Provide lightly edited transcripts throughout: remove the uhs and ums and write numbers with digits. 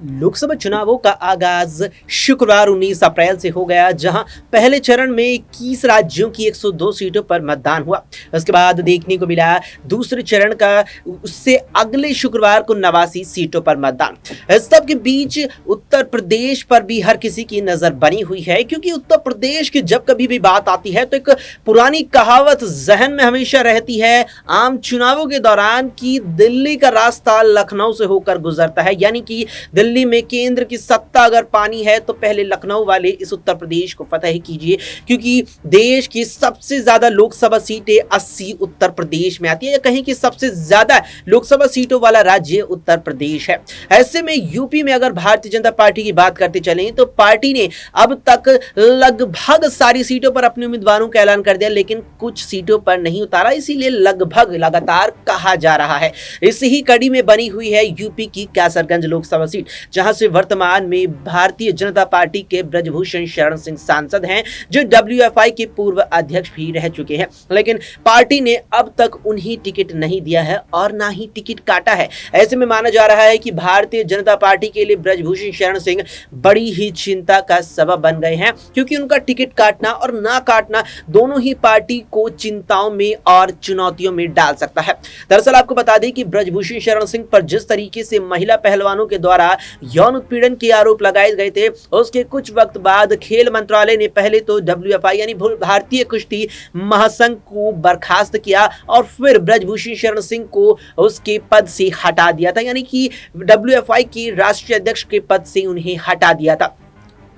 लोकसभा चुनावों का आगाज शुक्रवार 19 अप्रैल से हो गया, जहां पहले चरण में 21 राज्यों की 102 सीटों पर मतदान हुआ। उसके बाद देखने को मिला दूसरे चरण का उससे अगले शुक्रवार को 89 सीटों पर मतदान। इस सब के बीच उत्तर प्रदेश पर भी हर किसी की नजर बनी हुई है, क्योंकि उत्तर प्रदेश की जब कभी भी बात आती है तो एक पुरानी कहावत जहन में हमेशा रहती है आम चुनावों के दौरान कि दिल्ली का रास्ता लखनऊ से होकर गुजरता है। यानी कि दिल्ली में केंद्र की सत्ता अगर पानी है तो पहले लखनऊ वाले इस उत्तर प्रदेश को फतह कीजिए, क्योंकि देश की सबसे ज्यादा लोकसभा सीटें 80 उत्तर प्रदेश में आती है, या कहीं कि सबसे ज्यादा लोकसभा सीटों वाला राज्य उत्तर प्रदेश है। ऐसे में यूपी में अगर भारतीय जनता पार्टी की बात करते चलें तो पार्टी ने अब तक लगभग सारी सीटों पर अपने उम्मीदवारों का ऐलान कर दिया, लेकिन कुछ सीटों पर नहीं उतारा, इसीलिए लगभग लगातार कहा जा रहा है। इसी ही कड़ी में बनी हुई है यूपी की कैसरगंज लोकसभा सीट, जहां से वर्तमान में भारतीय जनता पार्टी के ब्रजभूषण शरण सिंह सांसद हैं, जो डब्ल्यूएफआई के पूर्व अध्यक्ष भी रह चुके हैं, लेकिन पार्टी ने अब तक उन्हें टिकट नहीं दिया है और ना ही टिकट काटा है। ऐसे में माना जा रहा है कि भारतीय जनता पार्टी के लिए ब्रजभूषण शरण सिंह बड़ी ही चिंता का सबब बन गए हैं, क्योंकि उनका टिकट काटना और ना काटना दोनों ही पार्टी को चिंताओं में और चुनौतियों में डाल सकता है। दरअसल आपको बता दें कि ब्रजभूषण शरण सिंह पर जिस तरीके से महिला पहलवानों के द्वारा यौन उत्पीड़न के आरोप लगाए गए थे, उसके कुछ वक्त बाद खेल मंत्रालय ने पहले तो डब्ल्यूएफआई यानी भारतीय कुश्ती महासंघ को बर्खास्त किया और फिर ब्रजभूषण शरण सिंह को उसके पद से हटा दिया था, यानी कि डब्ल्यूएफआई के राष्ट्रीय अध्यक्ष के पद से उन्हें हटा दिया था।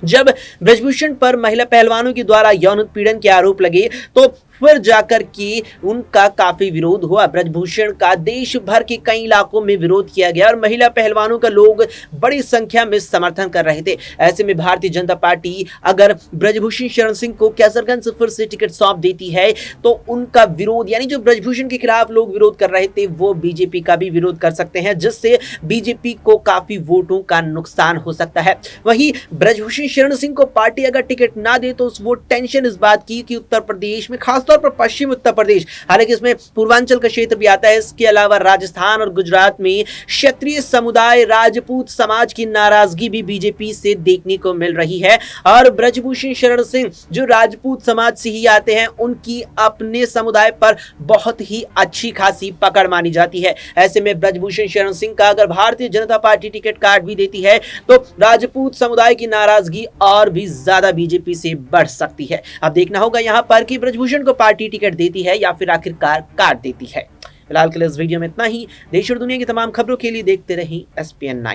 जब ब्रजभूषण पर महिला पहलवानों के द्वारा यौन उत्पीड़न के आरोप लगे तो फिर जाकर के उनका काफी विरोध हुआ। ब्रजभूषण का देश भर के कई इलाकों में विरोध किया गया और महिला पहलवानों का लोग बड़ी संख्या में समर्थन कर रहे थे। ऐसे में भारतीय जनता पार्टी अगर ब्रजभूषण शरण सिंह को कैसरगंज से फिर से टिकट सौंप देती है तो उनका विरोध, यानी जो ब्रजभूषण के खिलाफ लोग विरोध कर रहे थे, वो बीजेपी का भी विरोध कर सकते हैं, जिससे बीजेपी को काफी वोटों का नुकसान हो सकता है। वहीं ब्रजभूषण शरण सिंह को पार्टी अगर टिकट ना दे तो वो टेंशन इस बात की कि उत्तर प्रदेश में, खासतौर पर पश्चिम उत्तर प्रदेश, हालांकि इसमें पूर्वांचल का क्षेत्र भी आता है, इसके अलावा राजस्थान और गुजरात में क्षत्रिय समुदाय, राजपूत समाज की नाराजगी भी बीजेपी से देखने को मिल रही है। और ब्रजभूषण शरण सिंह जो राजपूत समाज से ही आते हैं, उनकी अपने समुदाय पर बहुत ही अच्छी खासी पकड़ मानी जाती है। ऐसे में ब्रजभूषण शरण सिंह का अगर भारतीय जनता पार्टी टिकट काट भी देती है तो राजपूत समुदाय की नाराजगी और भी ज्यादा बीजेपी से बढ़ सकती है। अब देखना होगा यहां पर कि ब्रजभूषण को पार्टी टिकट देती है या फिर आखिरकार काट देती है। फिलहाल के लिए इस वीडियो में इतना ही। देश और दुनिया की तमाम खबरों के लिए देखते रहें SPN9।